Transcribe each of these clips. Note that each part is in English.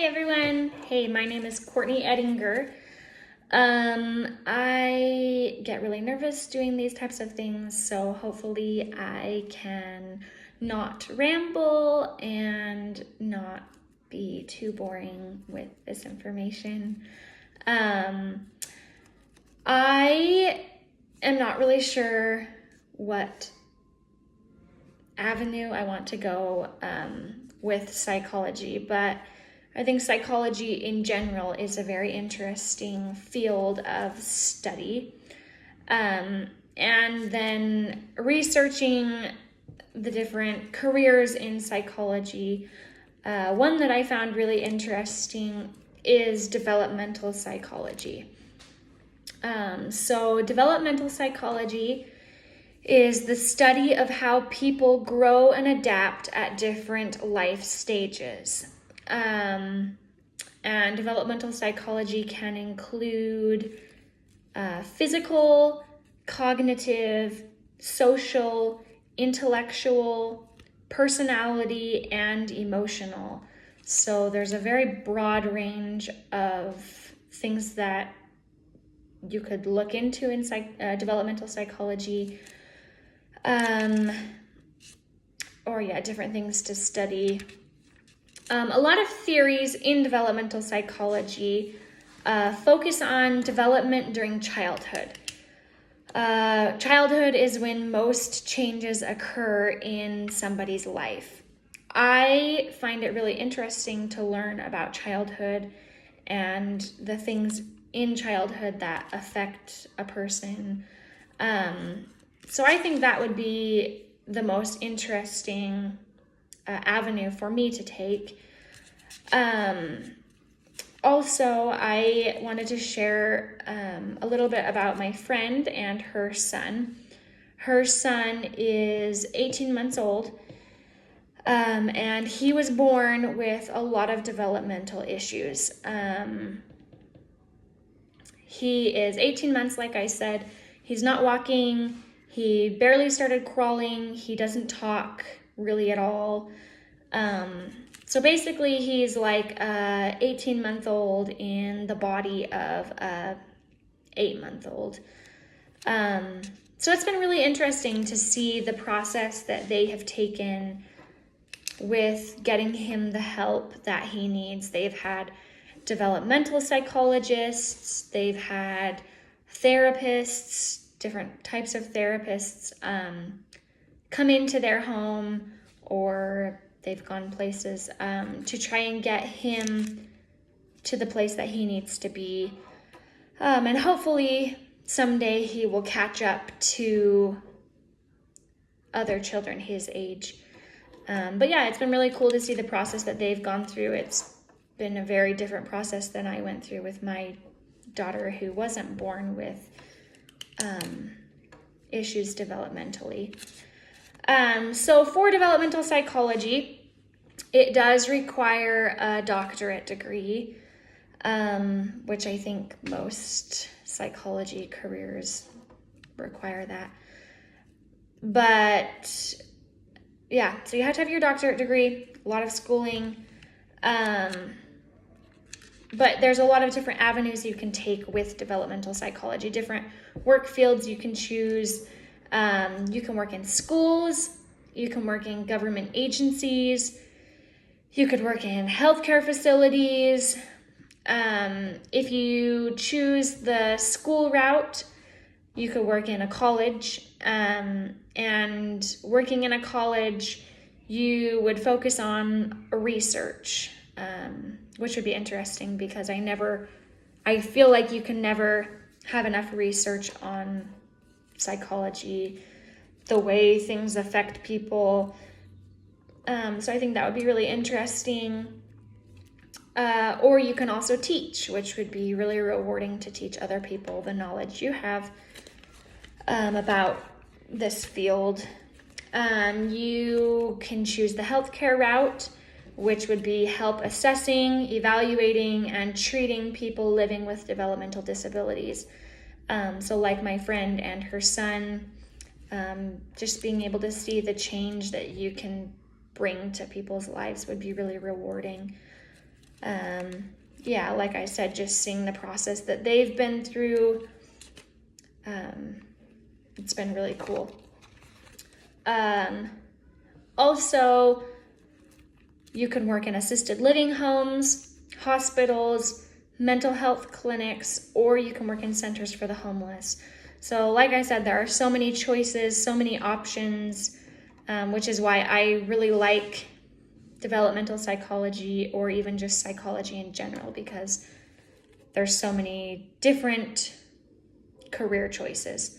everyone. Hey, my name is Courtney Ettinger. I get really nervous doing these types of things, so hopefully I can not ramble and not be too boring with this information. I am not really sure what avenue I want to go with psychology, but I think psychology in general is a very interesting field of study. And then researching the different careers in psychology, one that I found really interesting is developmental psychology. So developmental psychology is the study of how people grow and adapt at different life stages. And developmental psychology can include physical, cognitive, social, intellectual, personality, and emotional. So there's a very broad range of things that you could look into in developmental psychology. Different things to study. A lot of theories in developmental psychology focus on development during childhood. Childhood is when most changes occur in somebody's life. I find it really interesting to learn about childhood and the things in childhood that affect a person. So I think that would be the most interesting avenue for me to take. Also, I wanted to share a little bit about my friend and her son. Her son is 18 months old, and he was born with a lot of developmental issues. He is 18 months, like I said. He's not walking. He barely started crawling. He doesn't talk really at all. So basically he's like 18-month-old in the body of a 8-month-old. So it's been really interesting to see the process that they have taken with getting him the help that he needs. They've had developmental psychologists, they've had therapists, different types of therapists come into their home, or they've gone places to try and get him to the place that he needs to be. And hopefully someday he will catch up to other children his age. But yeah, it's been really cool to see the process that they've gone through. It's been a very different process than I went through with my daughter, who wasn't born with issues developmentally. So for developmental psychology, it does require a doctorate degree, which I think most psychology careers require that. But yeah, so you have to have your doctorate degree, a lot of schooling. But there's a lot of different avenues you can take with developmental psychology, different work fields you can choose. You can work in schools, you can work in government agencies, you could work in healthcare facilities. If you choose the school route, you could work in a college, and working in a college, you would focus on research, which would be interesting because I feel like you can never have enough research on psychology, the way things affect people. So I think that would be really interesting. Or you can also teach, which would be really rewarding to teach other people the knowledge you have about this field. You can choose the healthcare route, which would be help assessing, evaluating, and treating people living with developmental disabilities. So like my friend and her son, just being able to see the change that you can bring to people's lives would be really rewarding. Yeah, like I said, just seeing the process that they've been through, it's been really cool. Also, you can work in assisted living homes, hospitals, mental health clinics, or you can work in centers for the homeless. So like I said, there are so many choices, so many options, which is why I really like developmental psychology or even just psychology in general, because there's so many different career choices.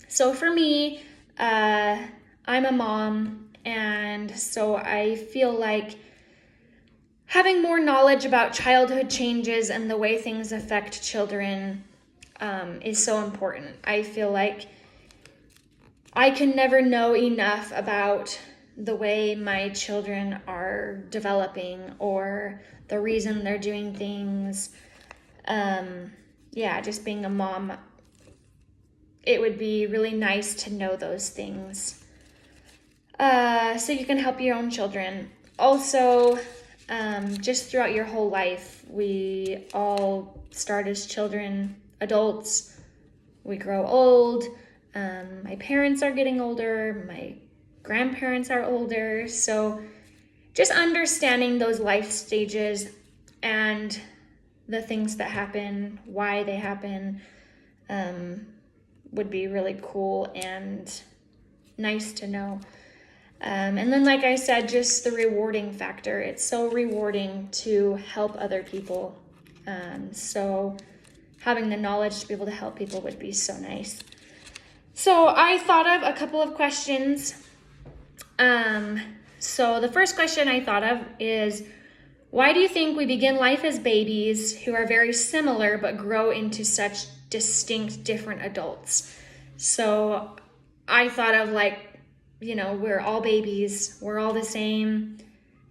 So for me, I'm a mom, and so I feel like having more knowledge about childhood changes and the way things affect children is so important. I feel like I can never know enough about the way my children are developing or the reason they're doing things. Yeah, just being a mom, it would be really nice to know those things. So you can help your own children. Also, just throughout your whole life, we all start as children, adults, we grow old. My parents are getting older, my grandparents are older, so just understanding those life stages and the things that happen, why they happen, would be really cool and nice to know. And then, like I said, just the rewarding factor. It's so rewarding to help other people. So having the knowledge to be able to help people would be so nice. So I thought of a couple of questions. So the first question I thought of is, why do you think we begin life as babies who are very similar but grow into such distinct, different adults? So I thought of we're all babies, we're all the same,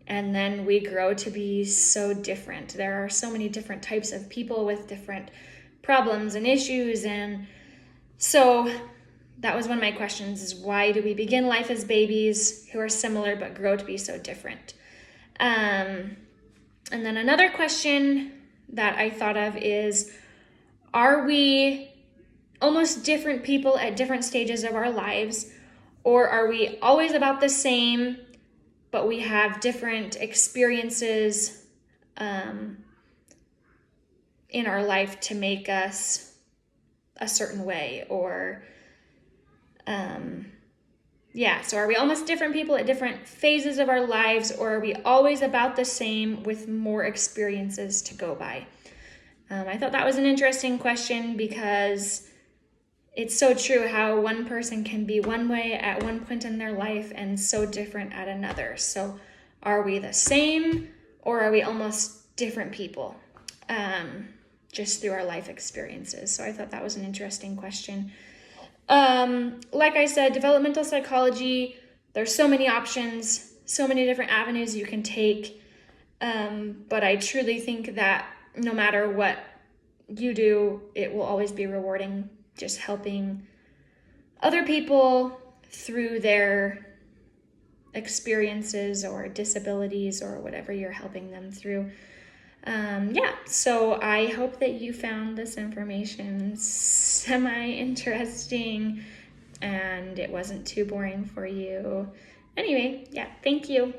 and then we grow to be so different. There are so many different types of people with different problems and issues, and so that was one of my questions, is why do we begin life as babies who are similar but grow to be so different? And then another question that I thought of is, are we almost different people at different stages of our lives, or are we always about the same, but we have different experiences in our life to make us a certain way? Or so are we almost different people at different phases of our lives, or are we always about the same with more experiences to go by? I thought that was an interesting question, because it's so true how one person can be one way at one point in their life and so different at another. So are we the same, or are we almost different people just through our life experiences? So I thought that was an interesting question. Like I said, developmental psychology, there's so many options, so many different avenues you can take. But I truly think that no matter what you do, it will always be rewarding, just helping other people through their experiences or disabilities or whatever you're helping them through. So I hope that you found this information semi-interesting and it wasn't too boring for you. Anyway, thank you.